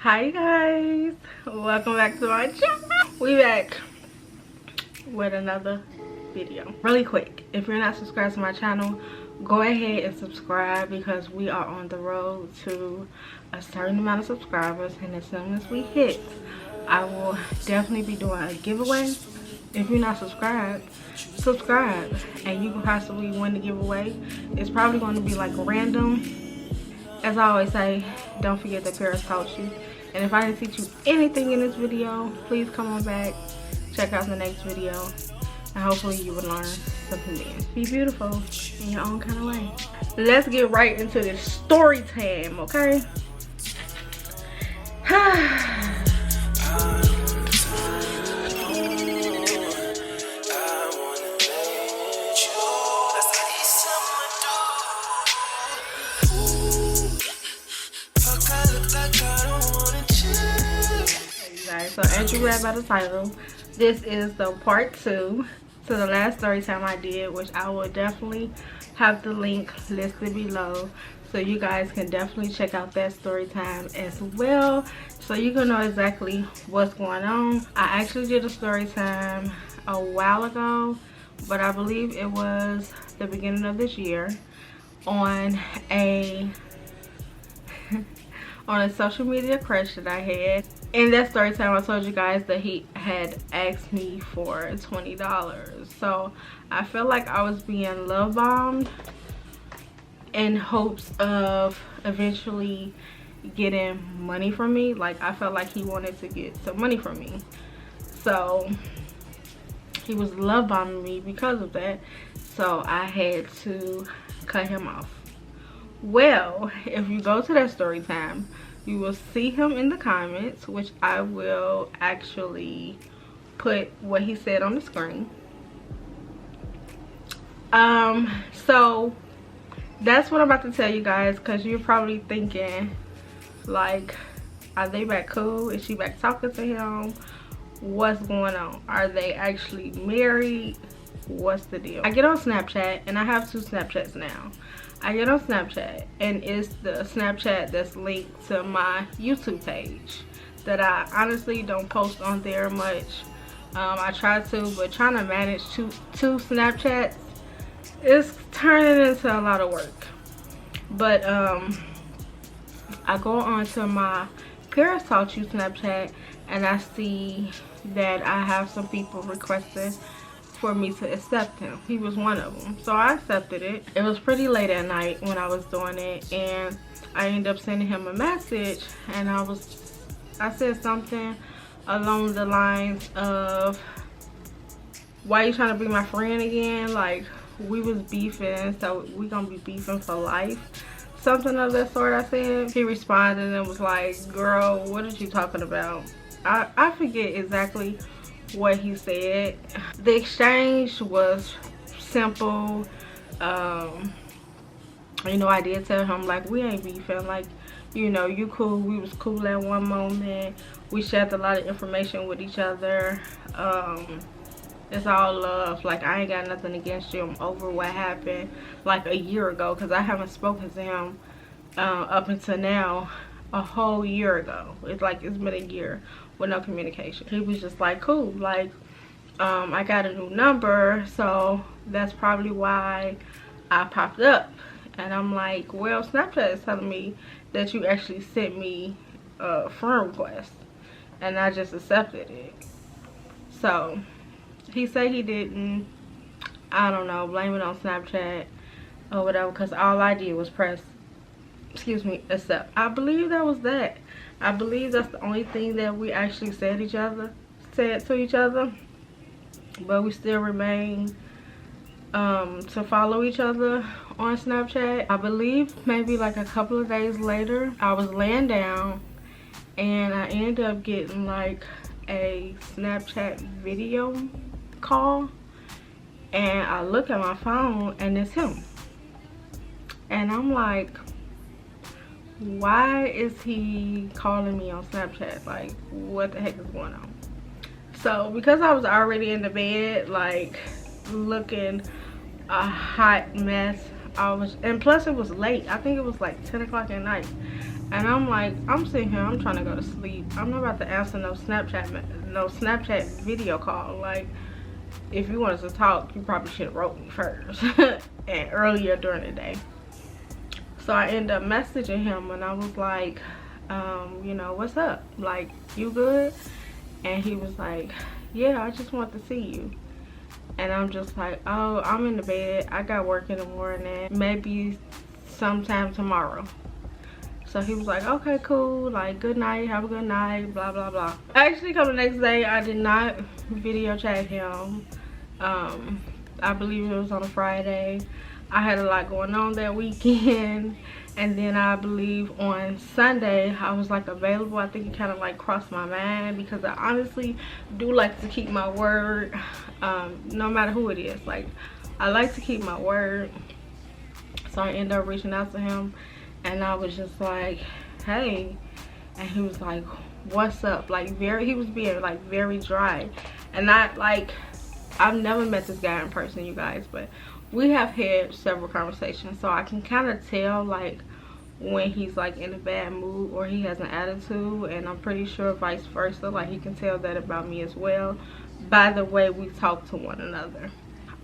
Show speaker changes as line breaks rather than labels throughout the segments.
Hi guys, welcome back to my channel. We back with another video. Really quick, if you're not subscribed to my channel, go ahead and subscribe because we are on the road to a certain amount of subscribers, and as soon as we hit, I will definitely be doing a giveaway. If you're not subscribed, subscribe and you can possibly win the giveaway. It's probably going to be like random. As I always say, don't forget that Paris taught you. And if I didn't teach you anything in this video, please come on back, check out the next video, and hopefully you will learn something then. Be beautiful in your own kind of way. Let's get right into this story time, okay? So as you read by the title, this is the part 2 to the last story time I did, which I will definitely have the link listed below, so you guys can definitely check out that story time as well, so you can know exactly what's going on. I actually did a story time a while ago, but I believe it was the beginning of this year on a social media crush that I had. In that story time, I told you guys that he had asked me for $20. So I feel like I was being love bombed in hopes of eventually getting money from me. Like, I felt like he wanted to get some money from me. So he was love bombing me because of that. So I had to cut him off. Well, if you go to that story time, you will see him in the comments, which I will actually put what he said on the screen. So that's what I'm about to tell you guys, because you're probably thinking, like, are they back cool? Is she back talking to him? What's going on? Are they actually married? What's the deal? I get on Snapchat, and I have 2 Snapchats now. I get on Snapchat, and it's the Snapchat that's linked to my YouTube page that I honestly don't post on there much. I try to, but trying to manage two Snapchats is turning into a lot of work. But I go on to my Paris Taught You Snapchat, and I see that I have some people requesting for me to accept him. He was one of them, so I accepted it. It was pretty late at night when I was doing it, and I ended up sending him a message, and I said something along the lines of, why you trying to be my friend again? Like, we was beefing, so we gonna be beefing for life, something of that sort. I said. He responded and was like, girl, what are you talking about? I forget exactly what he said. The exchange was simple. You know, I did tell him, like, we ain't beefing, like, you know, you cool, we was cool at one moment, we shared a lot of information with each other. It's all love. Like, I ain't got nothing against you. I'm over what happened like a year ago, because I haven't spoken to him up until now, a whole year ago. It's like, it's been a year with no communication. He was just like, cool, like, I got a new number, so that's probably why I popped up. And I'm like, well, Snapchat is telling me that you actually sent me a friend request, and I just accepted it. So he said he didn't. I don't know, blame it on Snapchat or whatever, because all I did was press, excuse me, accept. I believe that was that. I believe that's the only thing that we actually said to each other, but we still remain to follow each other on Snapchat. I believe maybe like a couple of days later, I was laying down and I ended up getting like a Snapchat video call, and I look at my phone and it's him, and I'm like, why is he calling me on Snapchat? Like, what the heck is going on? So because I was already in the bed, like, looking a hot mess, and plus it was late. I think it was like 10 o'clock at night, And I'm like, I'm sitting here, I'm trying to go to sleep. I'm not about to answer no Snapchat video call. Like, if you wanted to talk, you probably should have wrote me first and earlier during the day. So I ended up messaging him and I was like, you know, what's up? Like, you good? And he was like, yeah, I just want to see you. And I'm just like, oh, I'm in the bed. I got work in the morning. Maybe sometime tomorrow. So he was like, okay, cool. Like, good night. Have a good night. Blah, blah, blah. Actually, come the next day, I did not video chat him. I believe it was on a Friday. I had a lot going on that weekend. And then I believe on Sunday, I was like available. I think it kind of like crossed my mind because I honestly do like to keep my word, no matter who it is. Like, I like to keep my word. So I ended up reaching out to him and I was just like, hey. And he was like, what's up? Like, he was being like very dry. And I've never met this guy in person, you guys, but we have had several conversations, so I can kind of tell like when he's like in a bad mood or he has an attitude, and I'm pretty sure vice versa. Like, he can tell that about me as well by the way we talk to one another.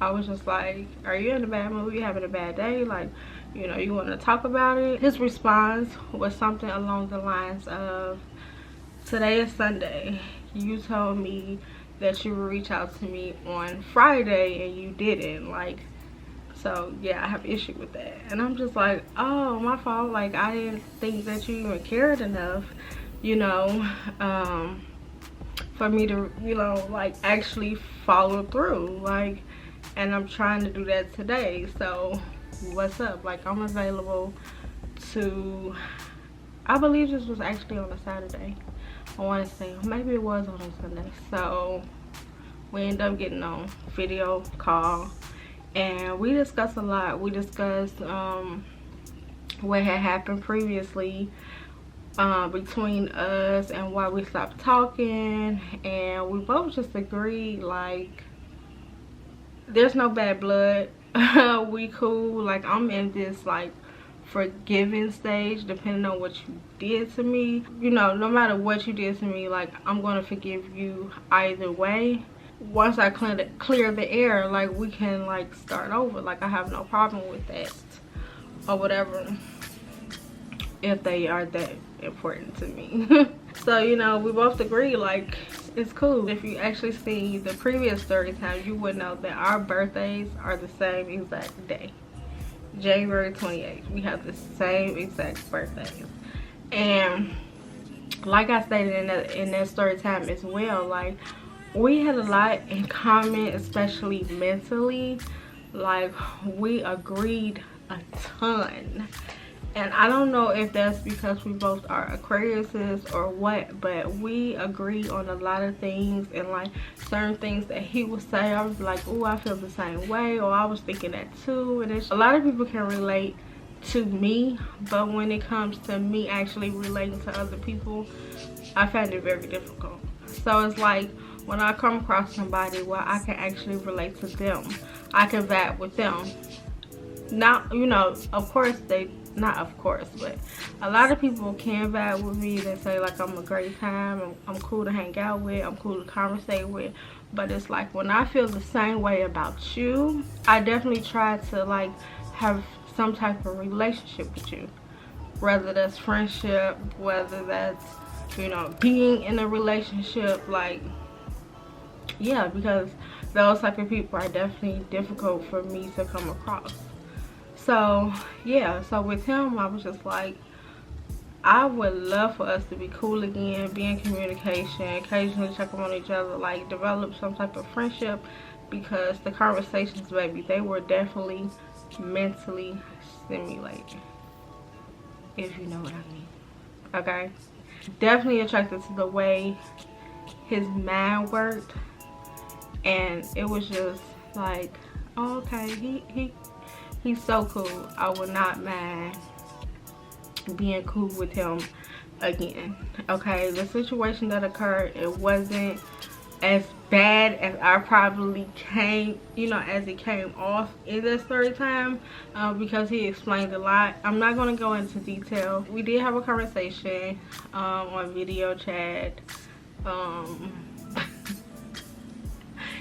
I was just like, are you in a bad mood? You having a bad day? Like, you know, you want to talk about it? His response was something along the lines of, today is Sunday. You told me that you would reach out to me on Friday and you didn't. Like, so yeah, I have issue with that. And I'm just like, oh, my fault. Like, I didn't think that you even cared enough, you know, for me to, you know, like actually follow through. Like, and I'm trying to do that today. So what's up? Like, I'm available to, I believe this was actually on a Saturday. I want to say maybe it was on a Sunday. So we ended up getting on video call and we discussed a lot. We discussed what had happened previously between us and why we stopped talking, and we both just agreed like there's no bad blood. We cool. Like, I'm in this like forgiving stage depending on what you did to me. You know, no matter what you did to me, like, I'm gonna forgive you either way. Once I clear the air, like, we can like start over. Like, I have no problem with that or whatever, if they are that important to me. So, you know, we both agree like it's cool. If you actually see the previous story time, you would know that our birthdays are the same exact day, January 28th. We have the same exact birthdays. And like I stated in that story time as well, like, we had a lot in common, especially mentally. Like, we agreed a ton. And I don't know if that's because we both are Aquariuses or what, but we agree on a lot of things. And like certain things that he would say, I was like, oh, I feel the same way, or I was thinking that too. And a lot of people can relate to me, but when it comes to me actually relating to other people, I find it very difficult. So it's like, when I come across somebody where I can actually relate to them, I can vibe with them. Not, you know, of course they, not of course, but a lot of people can vibe with me. They say like I'm a great time, I'm cool to hang out with, I'm cool to conversate with. But it's like, when I feel the same way about you, I definitely try to like have some type of relationship with you. Whether that's friendship, whether that's, you know, being in a relationship. Like, yeah, because those type of people are definitely difficult for me to come across. So yeah, so with him, I was just like, I would love for us to be cool again, be in communication, occasionally check on each other, like develop some type of friendship, because the conversations, baby, they were definitely mentally stimulating, if you know what I mean. Okay, definitely attracted to the way his mind worked, and it was just like, oh, okay, he's so cool. I would not mind being cool with him again. Okay, the situation that occurred, it wasn't as bad as I probably came, you know, as it came off in the story time, because he explained a lot. I'm not going to go into detail. We did have a conversation on video chat.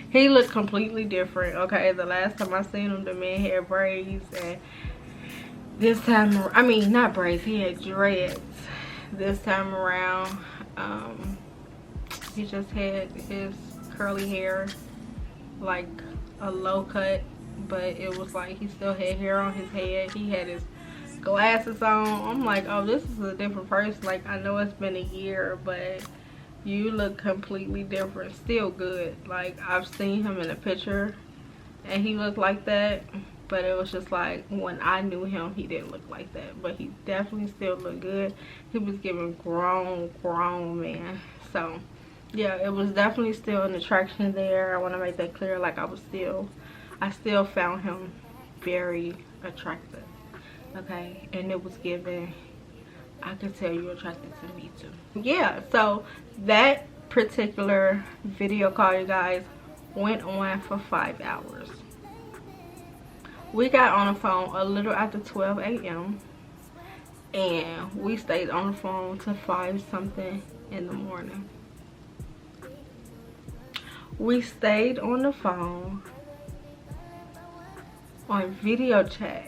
He looked completely different. Okay, the last time I seen him, the man had braids, and this time, I mean, not braids, he had dreads. This time around, he just had his curly hair, like a low cut, but it was like he still had hair on his head. He had his glasses on. I'm like, oh, this is a different person. Like, I know it's been a year, but you look completely different. Still good. Like, I've seen him in a picture and he looked like that, but it was just like when I knew him, he didn't look like that. But he definitely still looked good. He was giving grown man. So yeah, it was definitely still an attraction there. I want to make that clear. Like, I still found him very attractive. Okay, and it was given, I could tell you attracted to me too. Yeah, so that particular video call, you guys, went on for 5 hours. We got on the phone a little after 12 a.m. and we stayed on the phone till 5 something in the morning. We stayed on the phone on video chat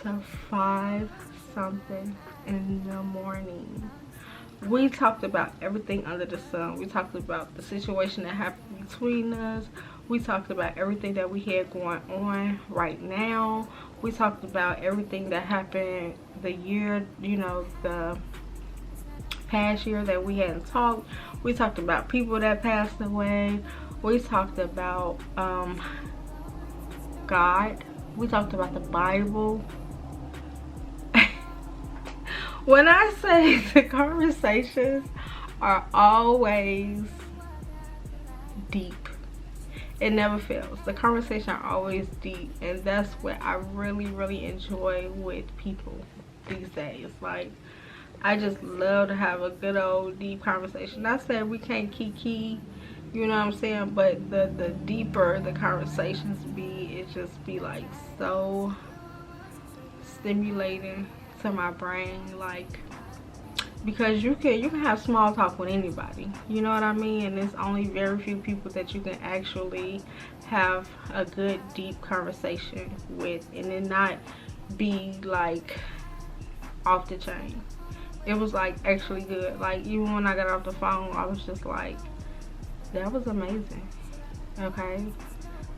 till 5 something in the morning. We talked about everything under the sun. We talked about the situation that happened between us. We talked about everything that we had going on right now. We talked about everything that happened the year, you know, the past year that we hadn't talked. We talked about people that passed away. We talked about God. We talked about the Bible. When I say the conversations are always deep, it never fails. The conversation are always deep, and that's what I really enjoy with people these days. Like, I just love to have a good old deep conversation. Not saying we can't kiki, you know what I'm saying, but the deeper the conversations be, it just be like so stimulating to my brain. Like, because you can have small talk with anybody, you know what I mean, and there's only very few people that you can actually have a good deep conversation with and then not be like off the chain. It was like actually good. Like, even when I got off the phone, I was just like, that was amazing. Okay,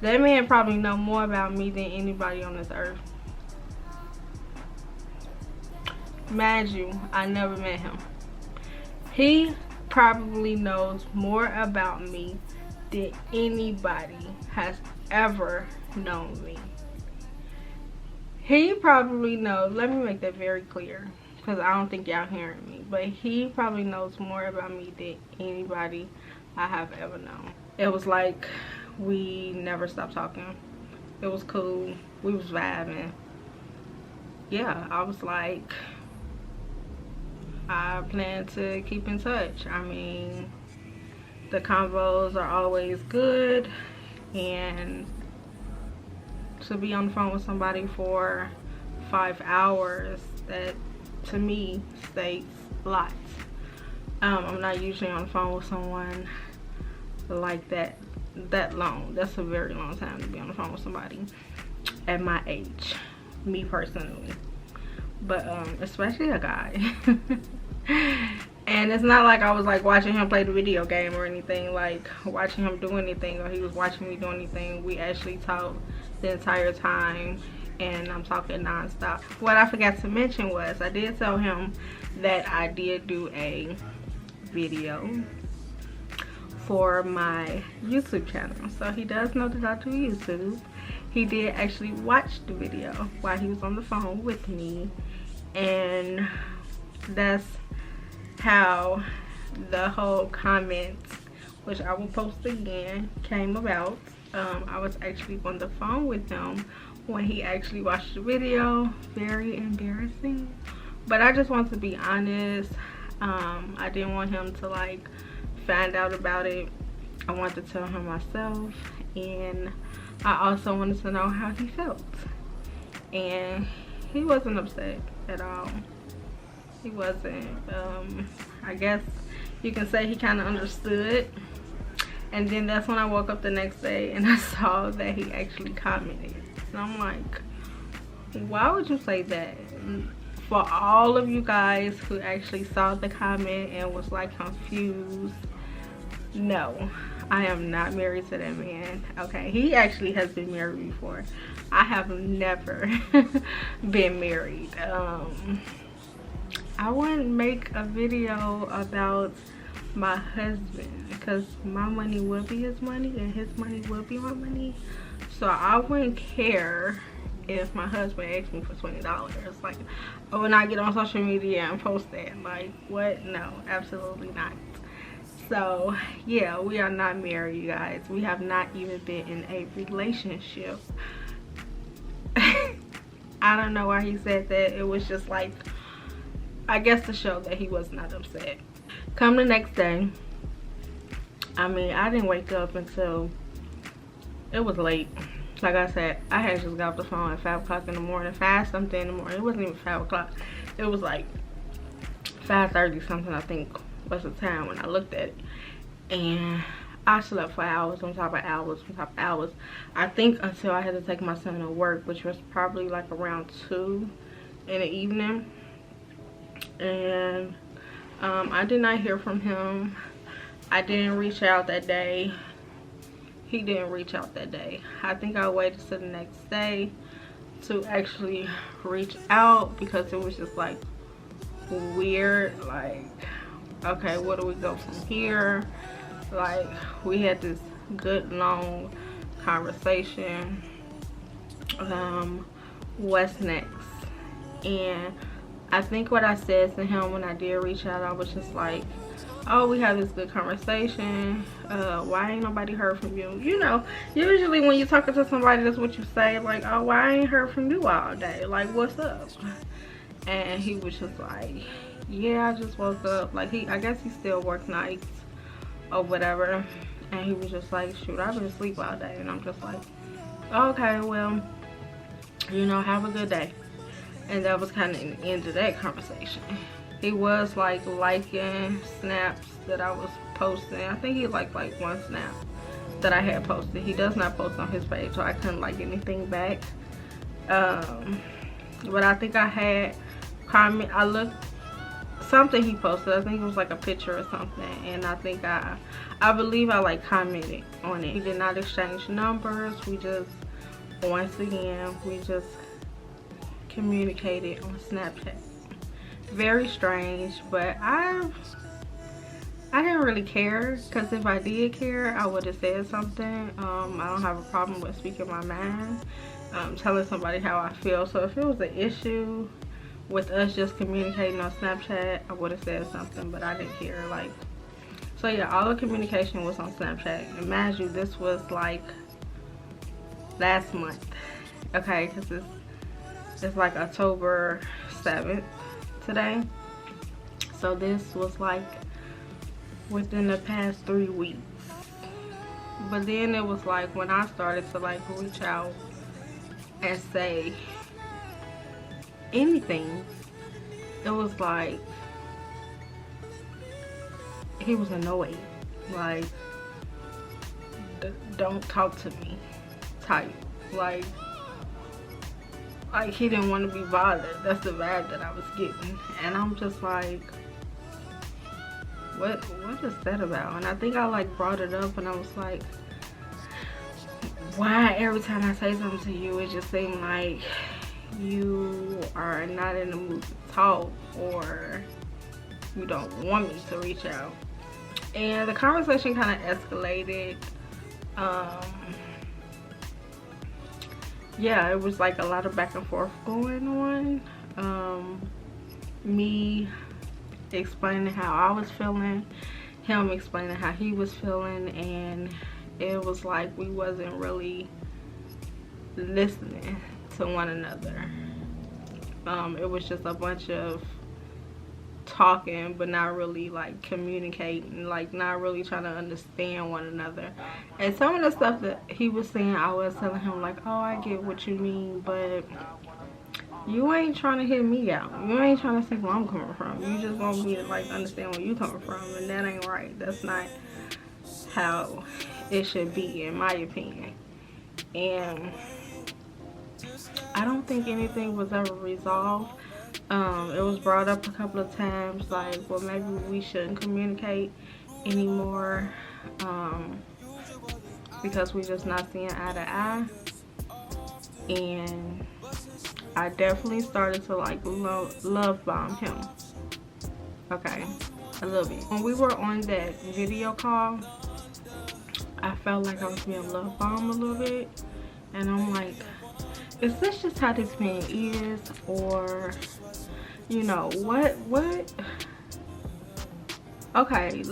that man probably know more about me than anybody on this earth. Mind you, I never met him. He probably knows more about me than anybody has ever known me. He probably knows, let me make that very clear, because I don't think y'all hearing me, but he probably knows more about me than anybody I have ever known. It was like we never stopped talking. It was cool. We was vibing. Yeah, I was like, I plan to keep in touch. I mean, the convos are always good, and to be on the phone with somebody for 5 hours, that to me states lots. I'm not usually on the phone with someone like that long. That's a very long time to be on the phone with somebody at my age, me personally, but especially a guy. And it's not like I was like watching him play the video game or anything, like watching him do anything, or he was watching me do anything. We actually talked the entire time, and I'm talking non-stop. What I forgot to mention was I did tell him that I did do a video for my YouTube channel, so he does know that I do YouTube. He did actually watch the video while he was on the phone with me, and that's how the whole comments, which I will post again, came about. I was actually on the phone with him when he actually watched the video. Very embarrassing, but I just want to be honest. I didn't want him to like find out about it I wanted to tell him myself, and I also wanted to know how he felt. And he wasn't upset at all. He wasn't. I guess you can say he kind of understood. And then that's when I woke up the next day and I saw that he actually commented. And I'm like, why would you say that? For all of you guys who actually saw the comment and was like confused, no, I am not married to that man. Okay, he actually has been married before. I have never been married. I wouldn't make a video about my husband because my money will be his money and his money will be my money. So I wouldn't care if my husband asked me for $20. Like, I would not get on social media and post that. Like, what? No, absolutely not. So yeah, we are not married, you guys. We have not even been in a relationship. I don't know why he said that. It was just like, I guess to show that he was not upset. Come the next day, I mean, I didn't wake up until it was late. Like I said, I had just got off the phone at 5 o'clock in the morning, 5 something in the morning. It wasn't even 5 o'clock. It was like 5:30 something, I think was the time when I looked at it. And I slept for hours on top of hours on top of hours. I think until I had to take my son to work, which was probably like around 2 in the evening. And I did not hear from him. I didn't reach out that day. He didn't reach out that day. I think I waited till the next day to actually reach out because it was just like weird. Like, okay, where do we go from here? Like, we had this good long conversation. What's next? And I think what I said to him when I did reach out, I was just like, oh, we had this good conversation. Why ain't nobody heard from you? You know, usually when you're talking to somebody, that's what you say. Like, oh, why I ain't heard from you all day? Like, what's up? And he was just like, yeah, I just woke up. Like, I guess he still works nights or whatever. And he was just like, shoot, I've been asleep all day. And I'm just like, okay, well, you know, have a good day. And that was kind of the end of that conversation. He was like liking snaps that I was posting. I think he liked like one snap that I had posted. He does not post on his page, so I couldn't like anything back. But I think I had comment. I looked something he posted. I think it was like a picture or something, and I think I believe I like commented on it. We did not exchange numbers. We just, once again, we just communicated on Snapchat. Very strange, but I didn't really care, because if I did care, I would have said something. I don't have a problem with speaking my mind, telling somebody how I feel. So if it was an issue with us just communicating on Snapchat, I would have said something, but I didn't care. Like, so yeah, all the communication was on Snapchat. And mind you, this was like last month, okay, because it's like October 7th today. So this was like within the past 3 weeks. But then it was like when I started to like reach out and say anything, it was like he was annoyed. Like, don't talk to me type. Like he didn't want to be bothered. That's the vibe that I was getting. And I'm just like, what is that about? And I think I like brought it up, and I was like, why every time I say something to you, it just seems like you are not in the mood to talk, or you don't want me to reach out. And the conversation kind of escalated. Yeah, it was like a lot of back and forth going on. Me explaining how I was feeling, him explaining how he was feeling, and it was like we wasn't really listening to one another. It was just a bunch of talking but not really like communicating, like not really trying to understand one another. And some of the stuff that he was saying, I was telling him like, oh, I get what you mean, but you ain't trying to hear me out. You ain't trying to see where I'm coming from. You just want me to like understand where you coming from, and that ain't right. That's not how it should be, in my opinion. And I don't think anything was ever resolved. It was brought up a couple of times, like, well, maybe we shouldn't communicate anymore, because we're just not seeing eye to eye. And I definitely started to like love bomb him. Okay, a little bit. When we were on that video call, I felt like I was being love bombed a little bit, and I'm like, is this just how this man is, or you know what? Okay,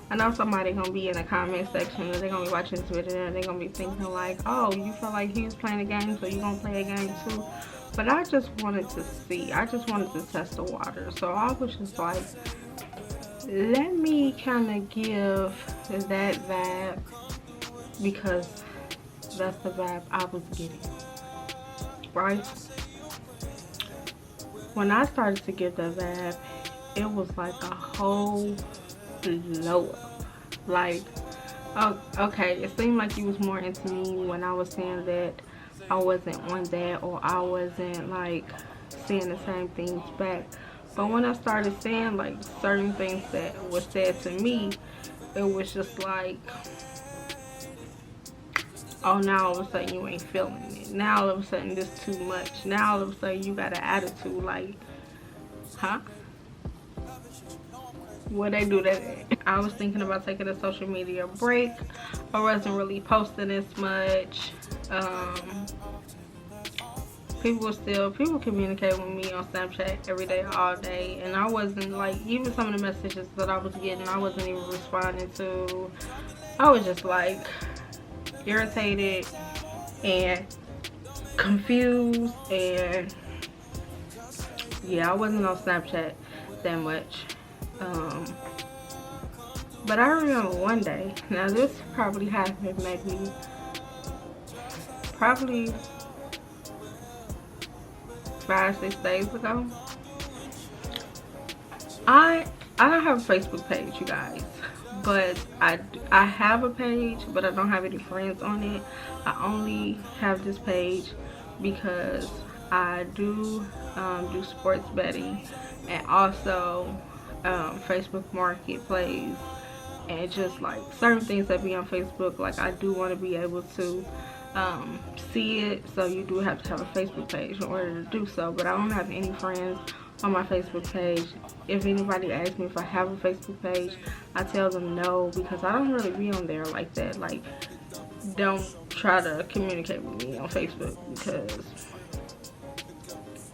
I know somebody gonna be in the comment section, and they're gonna be watching this video, and they're gonna be thinking like, oh, you feel like he was playing a game, so you gonna play a game too. But I just wanted to see, I just wanted to test the water. So I was just like, let me kind of give that vibe, because that's the vibe I was getting, right? When I started to get that vibe, it was like a whole blow up. Like, oh, okay, it seemed like he was more into me when I was saying that I wasn't on that, or I wasn't like saying the same things back. But when I started saying like certain things that were said to me, it was just like, oh, now all of a sudden you ain't feeling it. Now all of a sudden this too much. Now all of a sudden you got an attitude. Like, huh? Where they do that at? I was thinking about taking a social media break. I wasn't really posting as much. People communicate with me on Snapchat every day, all day, and I wasn't like, even some of the messages that I was getting, I wasn't even responding to. I was just like irritated and confused, and yeah, I wasn't on Snapchat that much. But I remember one day, now this probably happened probably 5-6 days ago. I don't have a Facebook page, you guys, but I have a page, but I don't have any friends on it. I only have this page because I do sports betting, and also Facebook Marketplace, and just like certain things that be on Facebook. Like, I do want to be able to see it, so you do have to have a Facebook page in order to do so. But I don't have any friends on my Facebook page. If anybody asks me if I have a Facebook page, I tell them no, because I don't really be on there like that. Like, don't try to communicate with me on Facebook, because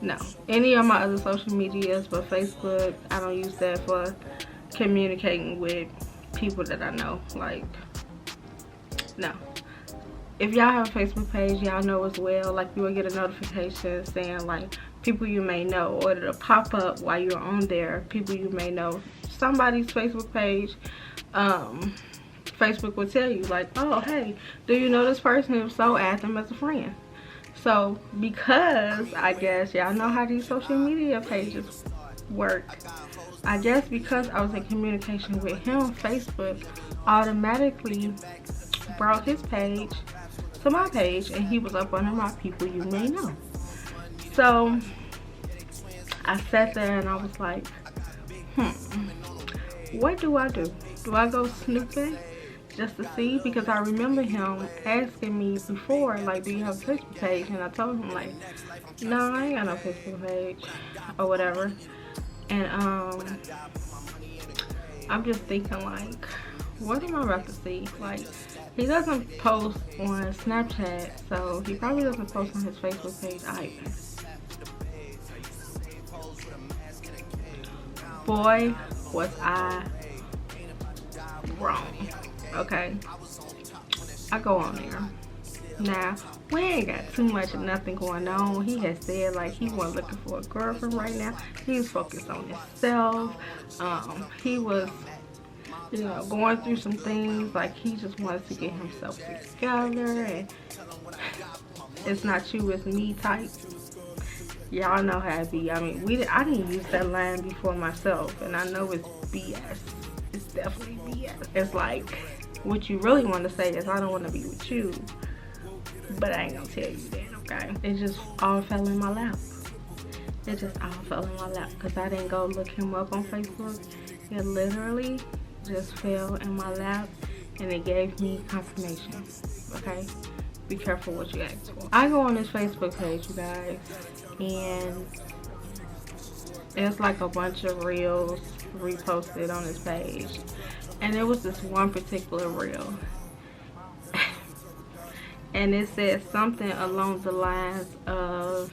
no. Any of my other social medias, but Facebook, I don't use that for communicating with people that I know. Like, no. If y'all have a Facebook page, y'all know as well, like, you will get a notification saying like people you may know, or it'll pop up while you're on there, people you may know. Somebody's Facebook page, Facebook will tell you like, oh, hey, do you know this person? If so, add them as a friend. So because I guess y'all know how these social media pages work, I guess because I was in communication with him, Facebook automatically brought his page to my page, and he was up under my people you may know. So I sat there and I was like, what do I do? Do I go snooping just to see? Because I remember him asking me before, like, do you have a Facebook page? And I told him like, no, I ain't got no Facebook page or whatever. And I'm just thinking like, what am I about to see? Like, he doesn't post on Snapchat, so he probably doesn't post on his Facebook page either. Boy, was I wrong. Okay, I go on there. Now, we ain't got too much of nothing going on. He has said like he wasn't looking for a girlfriend right now. He's focused on himself. He was, you know, going through some things. Like he just wanted to get himself together, and it's not you, it's me type. Y'all know how it be. I mean, I didn't use that line before myself, and I know it's BS. It's definitely BS. It's like, what you really want to say is, I don't want to be with you, but I ain't gonna tell you that, okay? It just all fell in my lap. It just all fell in my lap because I didn't go look him up on Facebook. It literally just fell in my lap, and it gave me confirmation, okay? Be careful what you ask for. I go on his Facebook page, you guys, and it's like a bunch of reels reposted on his page, and it was this one particular reel, and it said something along the lines of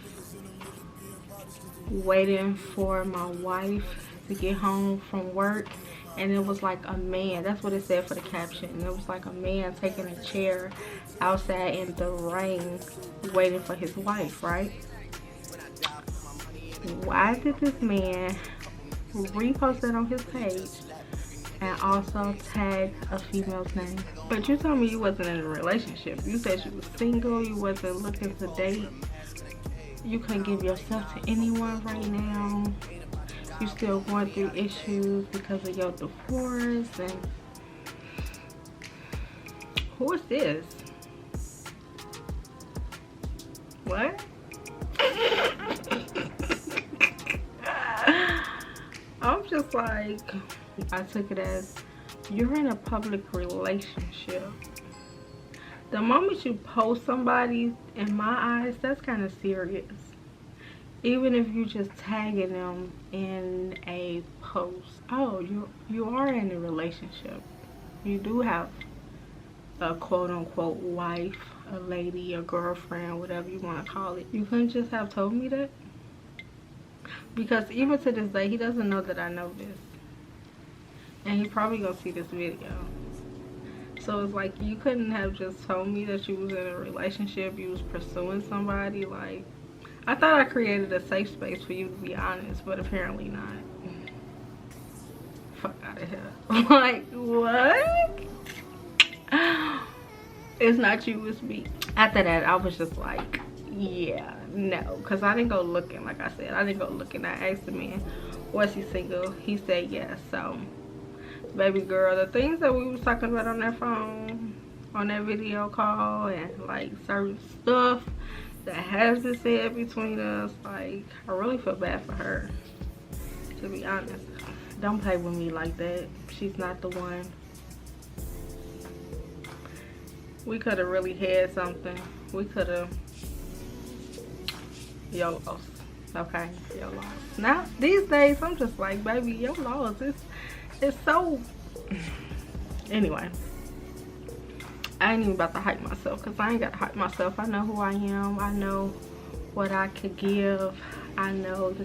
waiting for my wife to get home from work. And it was like a man, that's what it said for the caption. And it was like a man taking a chair outside in the rain waiting for his wife, right? Why did this man repost that on his page and also tag a female's name? But you told me you wasn't in a relationship. You said you was single, you wasn't looking to date. You couldn't give yourself to anyone right now. You still going through issues because of your divorce. And who is this? What? I'm just like, I took it as, you're in a public relationship. The moment you post somebody, in my eyes, that's kind of serious. Even if you just tagging them in a post. Oh, you are in a relationship. You do have a quote-unquote wife, a lady, a girlfriend, whatever you want to call it. You couldn't just have told me that? Because even to this day, he doesn't know that I know this. And he probably gonna see this video. So it's like, you couldn't have just told me that you was in a relationship, you was pursuing somebody. Like, I thought I created a safe space for you to be honest, but apparently not. Fuck out of here. Like, what? It's not you, it's me. After that, I was just like, yeah, no. Because I didn't go looking, like I said. I didn't go looking. I asked the man, was he single? He said yes. So, baby girl, the things that we was talking about on that phone, on that video call, and like certain stuff that has been said between us, like, I really feel bad for her, to be honest. Don't play with me like that. She's not the one. We could have really had something. We could have YOLOs. Okay, YOLOs. Now these days I'm just like, baby, YOLOs, it's so anyway. I ain't even about to hype myself, because I ain't got to hype myself. I know who I am. I know what I could give. I know the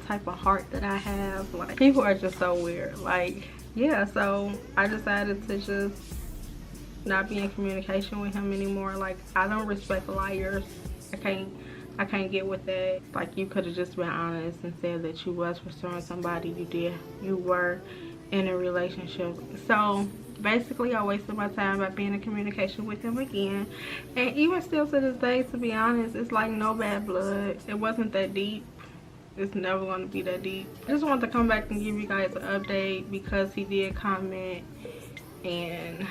type of heart that I have. Like, people are just so weird. Like, yeah, so I decided to just not be in communication with him anymore. Like, I don't respect liars. I can't get with that. Like, you could have just been honest and said that you was pursuing somebody. You were in a relationship. So basically, I wasted my time by being in communication with him again. And even still to this day, to be honest, it's like no bad blood. It wasn't that deep. It's never going to be that deep. I just wanted to come back and give you guys an update because he did comment. And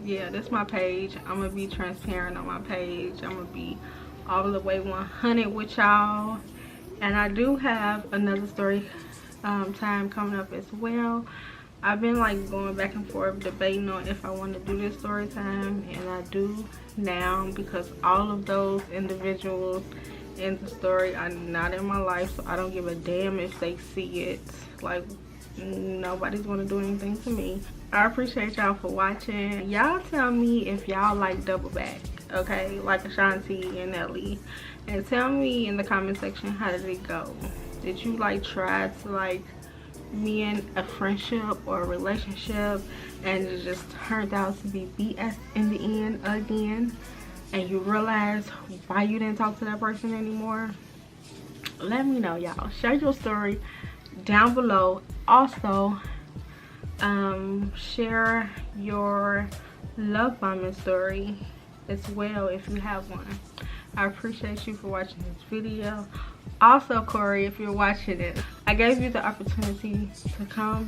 yeah, this is my page. I'm going to be transparent on my page. I'm going to be all the way 100 with y'all. And I do have another story time coming up as well. I've been like going back and forth debating on if I want to do this story time, and I do now, because all of those individuals in the story are not in my life, so I don't give a damn if they see it. Like, nobody's gonna do anything to me. I appreciate y'all for watching. Y'all tell me if y'all like double back, okay, like Ashanti and Nelly, and tell me in the comment section, how did it go? Did you like try to like me in a friendship or a relationship and it just turned out to be BS in the end again, and you realize why you didn't talk to that person anymore, let me know, y'all. Share your story down below. Also, share your love bombing story as well if you have one. I appreciate you for watching this video. Also, Corey, if you're watching it, I gave you the opportunity to come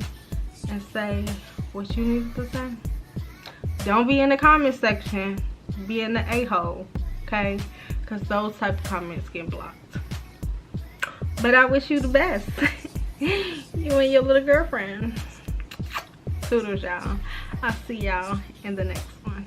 and say what you needed to say. Don't be in the comment section, be in the a-hole, okay? Because those type of comments get blocked. But I wish you the best. You and your little girlfriend. Toodles, y'all. I'll see y'all in the next one.